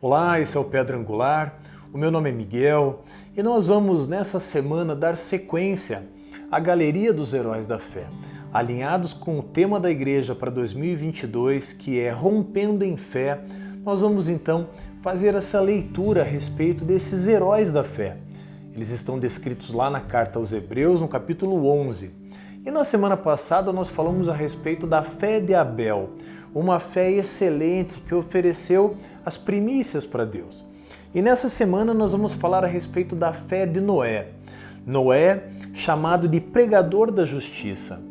Olá, esse é o Pedra Angular, o meu nome é Miguel e nós vamos nessa semana dar sequência à Galeria dos Heróis da Fé, alinhados com o tema da igreja para 2022, que é Rompendo em Fé. Nós vamos então fazer essa leitura a respeito desses heróis da fé. Eles estão descritos lá na carta aos Hebreus, no capítulo 11. E na semana passada nós falamos a respeito da fé de Abel, uma fé excelente que ofereceu as primícias para Deus. E nessa semana nós vamos falar a respeito da fé de Noé. Noé, chamado de pregador da justiça.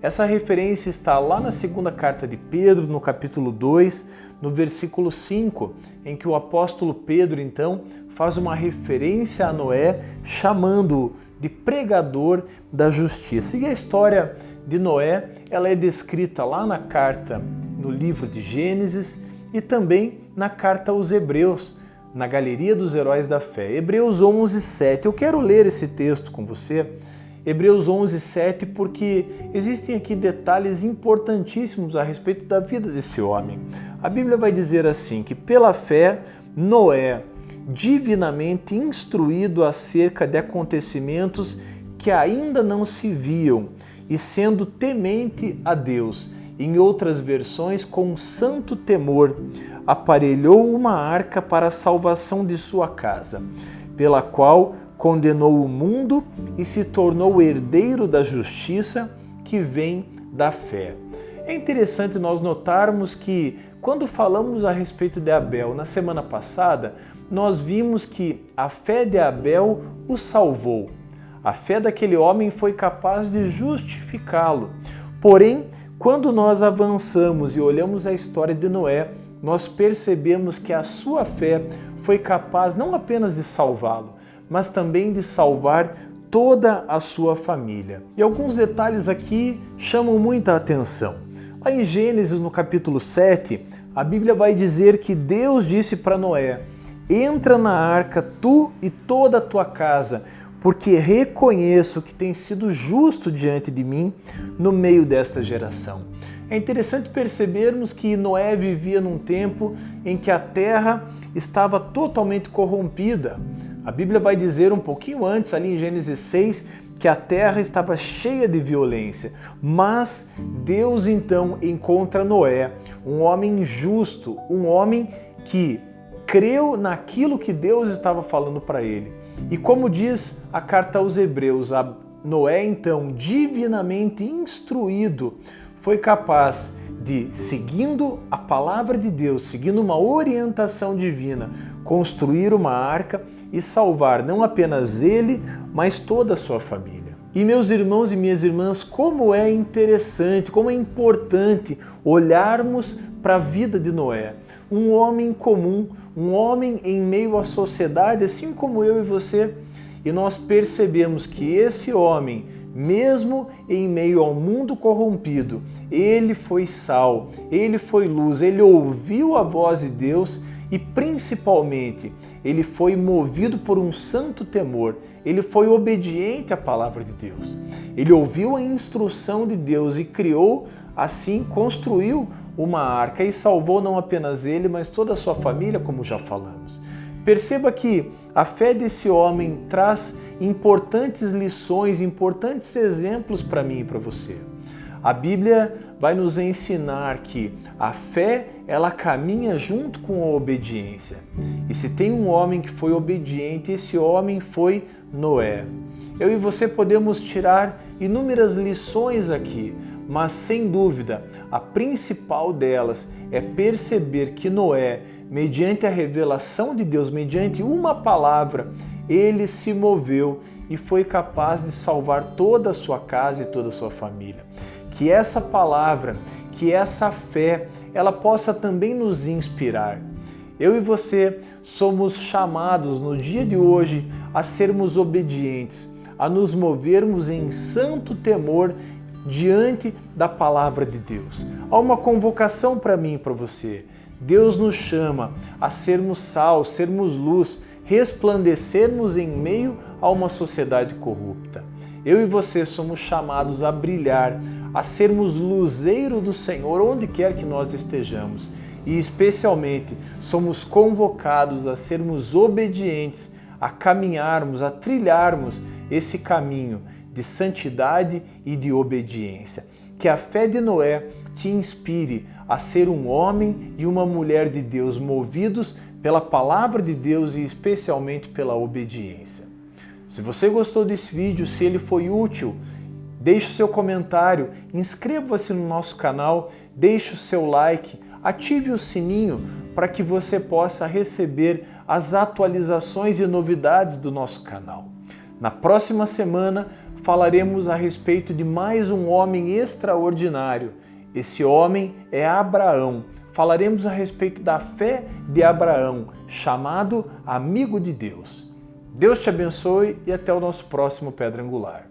Essa referência está lá na segunda carta de Pedro, no capítulo 2, no versículo 5, em que o apóstolo Pedro, então, faz uma referência a Noé, chamando-o de pregador da justiça. E a história de Noé, ela é descrita lá na carta, no livro de Gênesis e também na carta aos Hebreus, na Galeria dos Heróis da Fé. Hebreus 11, 7. Eu quero ler esse texto com você, Hebreus 11, 7, porque existem aqui detalhes importantíssimos a respeito da vida desse homem. A Bíblia vai dizer assim, que pela fé, Noé, divinamente instruído acerca de acontecimentos que ainda não se viam, e sendo temente a Deus, em outras versões, com santo temor, aparelhou uma arca para a salvação de sua casa, pela qual condenou o mundo e se tornou herdeiro da justiça que vem da fé. É interessante nós notarmos que, quando falamos a respeito de Abel na semana passada, nós vimos que a fé de Abel o salvou. A fé daquele homem foi capaz de justificá-lo. Porém, quando nós avançamos e olhamos a história de Noé, nós percebemos que a sua fé foi capaz não apenas de salvá-lo, mas também de salvar toda a sua família. E alguns detalhes aqui chamam muita atenção. Lá em Gênesis, no capítulo 7, a Bíblia vai dizer que Deus disse para Noé: entra na arca tu e toda a tua casa, porque reconheço que tem sido justo diante de mim no meio desta geração. É interessante percebermos que Noé vivia num tempo em que a terra estava totalmente corrompida. A Bíblia vai dizer um pouquinho antes, ali em Gênesis 6, que a terra estava cheia de violência. Mas Deus então encontra Noé, um homem justo, um homem que creu naquilo que Deus estava falando para ele. E como diz a carta aos Hebreus, Noé então, divinamente instruído, foi capaz de, seguindo a palavra de Deus, seguindo uma orientação divina, construir uma arca e salvar não apenas ele, mas toda a sua família. E meus irmãos e minhas irmãs, como é interessante, como é importante olharmos para a vida de Noé. Um homem comum, um homem em meio à sociedade, assim como eu e você, e nós percebemos que esse homem, mesmo em meio ao mundo corrompido, ele foi sal, ele foi luz, ele ouviu a voz de Deus e principalmente ele foi movido por um santo temor, ele foi obediente à palavra de Deus. Ele ouviu a instrução de Deus e criou, assim construiu uma arca e salvou não apenas ele, mas toda a sua família, como já falamos. Perceba que a fé desse homem traz importantes lições, importantes exemplos para mim e para você. A Bíblia vai nos ensinar que a fé, ela caminha junto com a obediência. E se tem um homem que foi obediente, esse homem foi Noé. Eu e você podemos tirar inúmeras lições aqui, mas sem dúvida, a principal delas é perceber que Noé, mediante a revelação de Deus, mediante uma palavra, ele se moveu e foi capaz de salvar toda a sua casa e toda a sua família. Que essa palavra, que essa fé, ela possa também nos inspirar. Eu e você somos chamados no dia de hoje a sermos obedientes, a nos movermos em santo temor diante da palavra de Deus. Há uma convocação para mim e para você. Deus nos chama a sermos sal, sermos luz, resplandecermos em meio a uma sociedade corrupta. Eu e você somos chamados a brilhar, a sermos luzeiro do Senhor onde quer que nós estejamos. e especialmente somos convocados a sermos obedientes, a caminharmos, a trilharmos esse caminho de santidade e de obediência. Que a fé de Noé te inspire a ser um homem e uma mulher de Deus movidos pela palavra de Deus e especialmente pela obediência. Se você gostou desse vídeo, se ele foi útil, deixe o seu comentário, inscreva-se no nosso canal, deixe o seu like, ative o sininho para que você possa receber as atualizações e novidades do nosso canal. Na próxima semana falaremos a respeito de mais um homem extraordinário. Esse homem é Abraão. Falaremos a respeito da fé de Abraão, chamado amigo de Deus. Deus te abençoe e até o nosso próximo Pedra Angular.